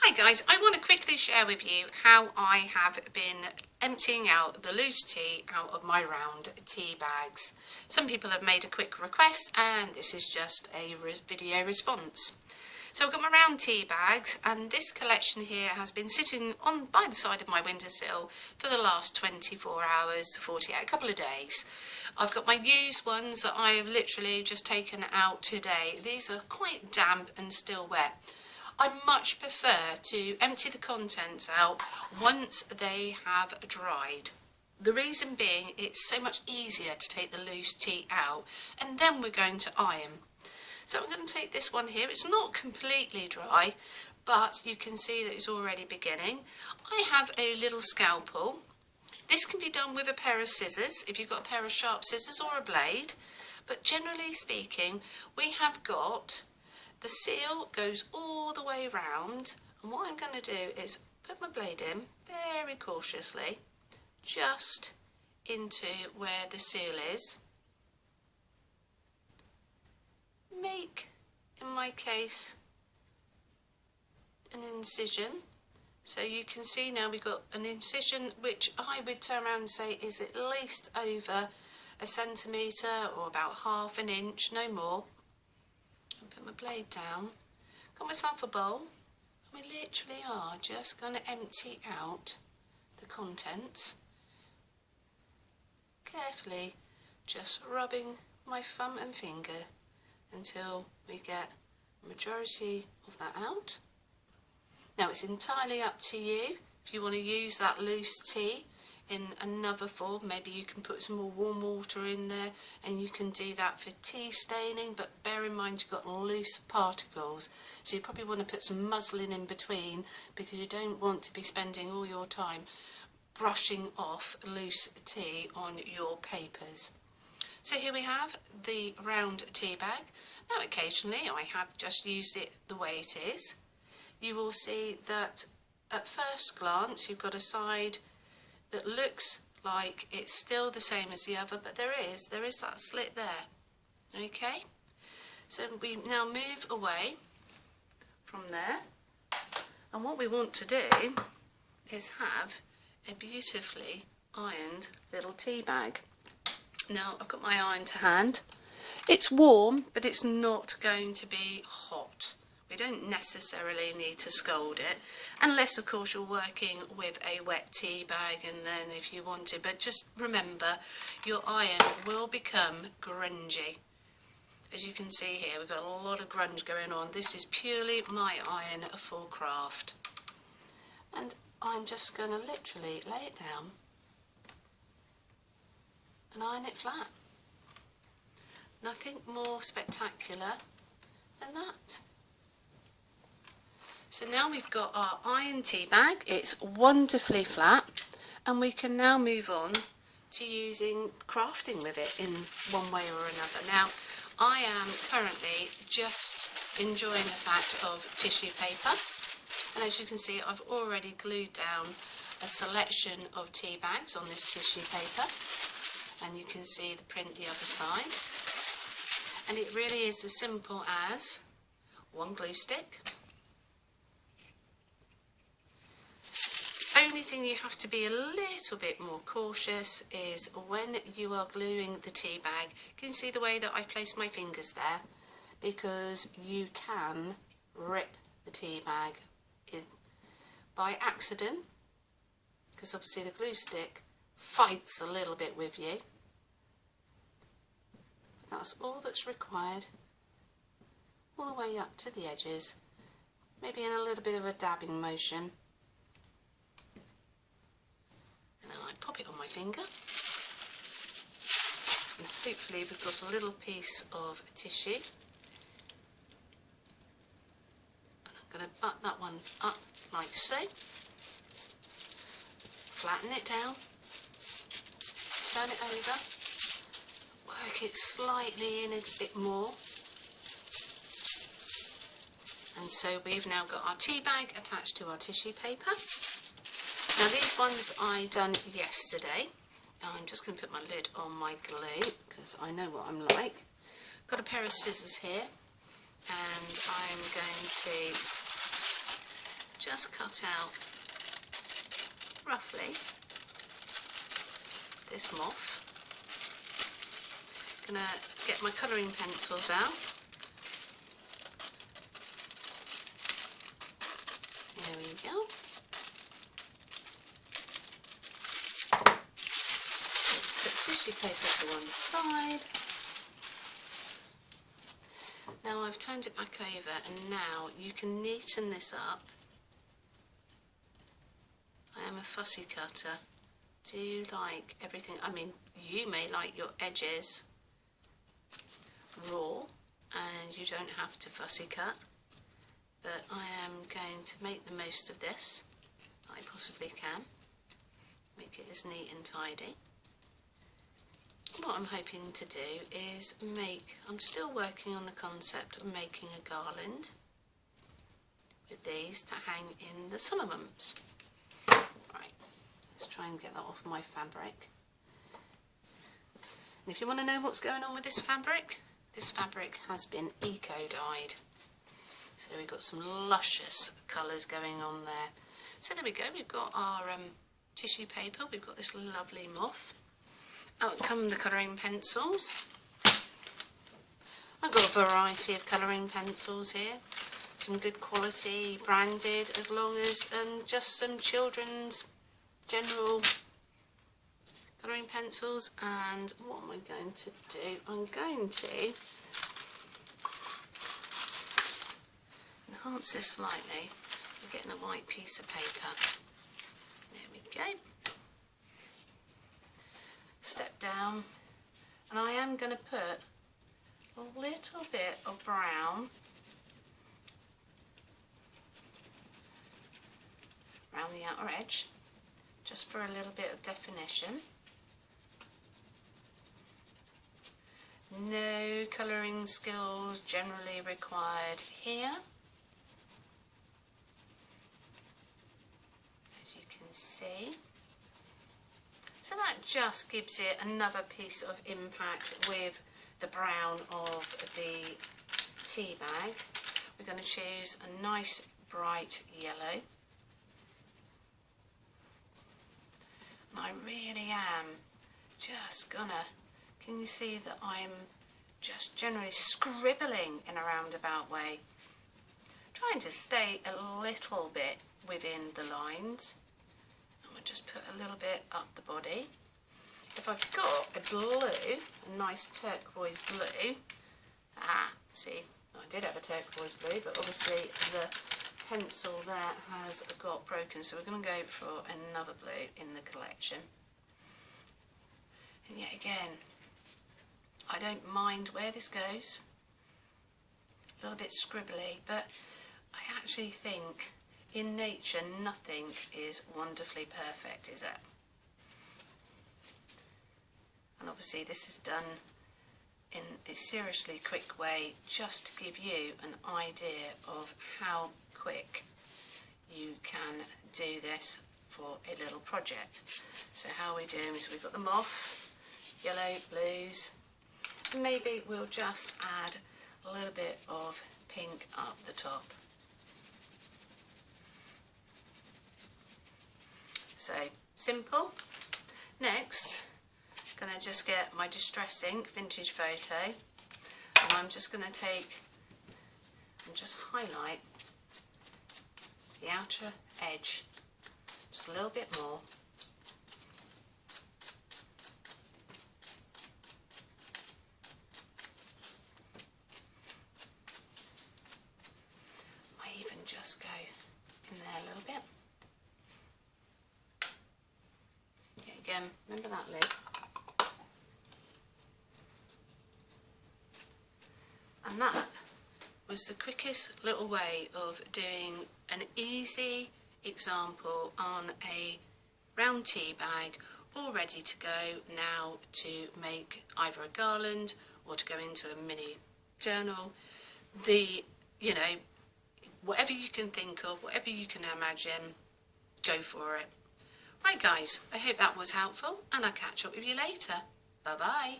Hi guys, I want to quickly share with you how I have been emptying out the loose tea out of my round tea bags. Some people have made a quick request and this is just a video response. So I've got my round tea bags and this collection here has been sitting on by the side of my windowsill for the last 24 hours to 48, a couple of days. I've got my used ones that I've literally just taken out today. These are quite damp and still wet. I much prefer to empty the contents out once they have dried. The reason being, it's so much easier to take the loose tea out and then we're going to iron. So I'm going to take this one here. It's not completely dry, but you can see that it's already beginning. I have a little scalpel. This can be done with a pair of scissors, if you've got a pair of sharp scissors or a blade. But generally speaking, we have got the seal goes all the way round, and what I'm going to do is put my blade in very cautiously, just into where the seal is. Make, in my case, an incision. So you can see now we've got an incision which I would turn around and say is at least over a centimetre or about half an inch, no more. Put my blade down, got myself a bowl, and we literally are just going to empty out the contents, carefully just rubbing my thumb and finger until we get the majority of that out. Now it's entirely up to you if you want to use that loose tea in another form. Maybe you can put some more warm water in there and you can do that for tea staining, but bear in mind you've got loose particles, so you probably want to put some muslin in between because you don't want to be spending all your time brushing off loose tea on your papers. So here we have the round tea bag. Now occasionally I have just used it the way it is. You will see that at first glance you've got a side that looks like it's still the same as the other, but there is that slit there. Okay, so we now move away from there, and what we want to do is have a beautifully ironed little tea bag. Now I've got my iron to hand. It's warm, but it's not going to be hot. We don't necessarily need to scald it, unless of course you're working with a wet tea bag and then if you want to, but just remember your iron will become grungy. As you can see here, we've got a lot of grunge going on. This is purely my iron for craft. And I'm just going to literally lay it down and iron it flat. Nothing more spectacular than that. So now we've got our iron tea bag, it's wonderfully flat, and we can now move on to crafting with it in one way or another. Now I am currently just enjoying the fact of tissue paper, and as you can see I've already glued down a selection of tea bags on this tissue paper, and you can see the print the other side, and it really is as simple as one glue stick. Only thing you have to be a little bit more cautious is when you are gluing the tea bag. You can see the way that I've placed my fingers there, because you can rip the tea bag by accident, because obviously the glue stick fights a little bit with you. But that's all that's required, all the way up to the edges, maybe in a little bit of a dabbing motion. And then I pop it on my finger, and hopefully we've got a little piece of tissue, and I'm going to butt that one up like so, flatten it down, turn it over, work it slightly in a bit more, and so we've now got our tea bag attached to our tissue paper. Now these ones I done yesterday. I'm just going to put my lid on my glue because I know what I'm like. Got a pair of scissors here, and I'm going to just cut out roughly this moth. Gonna get my colouring pencils out. There we go. Put tissue paper to one side. Now I've turned it back over, and now you can neaten this up. I am a fussy cutter. Do you like everything? I mean, you may like your edges raw and you don't have to fussy cut, but I am going to make the most of this. I possibly can. Make it as neat and tidy. What I'm hoping to do is I'm still working on the concept of making a garland with these to hang in the summer months. Right, let's try and get that off my fabric. And if you want to know what's going on with this fabric has been eco-dyed. So we've got some luscious colours going on there. So there we go, we've got our tissue paper, we've got this lovely moth. Out come the colouring pencils. I've got a variety of colouring pencils here. Some good quality, branded, as long as, and just some children's general colouring pencils. And what am I going to do? I'm going to enhance this slightly. We're getting a white piece of paper. There we go. Step down, and I am going to put a little bit of brown around the outer edge, just for a little bit of definition. No colouring skills generally required here. As you can see. So that just gives it another piece of impact with the brown of the tea bag. We're going to choose a nice bright yellow. And I really am just gonna, can you see that I'm just generally scribbling in a roundabout way, trying to stay a little bit within the lines. Just put a little bit up the body. If I've got a blue, a nice turquoise blue, see, I did have a turquoise blue, but obviously the pencil there has got broken, so we're going to go for another blue in the collection. And yet again, I don't mind where this goes, a little bit scribbly, but I actually think in nature, nothing is wonderfully perfect, is it? And obviously this is done in a seriously quick way, just to give you an idea of how quick you can do this for a little project. So how we do is we've got the moth, yellow, blues, and maybe we'll just add a little bit of pink up the top. So simple. Next, I'm going to just get my Distress Ink Vintage Photo, and I'm just going to take and just highlight the outer edge just a little bit more. Might even just go in there a little bit. Again, remember that lid. And that was the quickest little way of doing an easy example on a round tea bag, all ready to go now to make either a garland or to go into a mini journal. You know, whatever you can think of, whatever you can imagine, go for it. Right guys, I hope that was helpful, and I'll catch up with you later. Bye bye.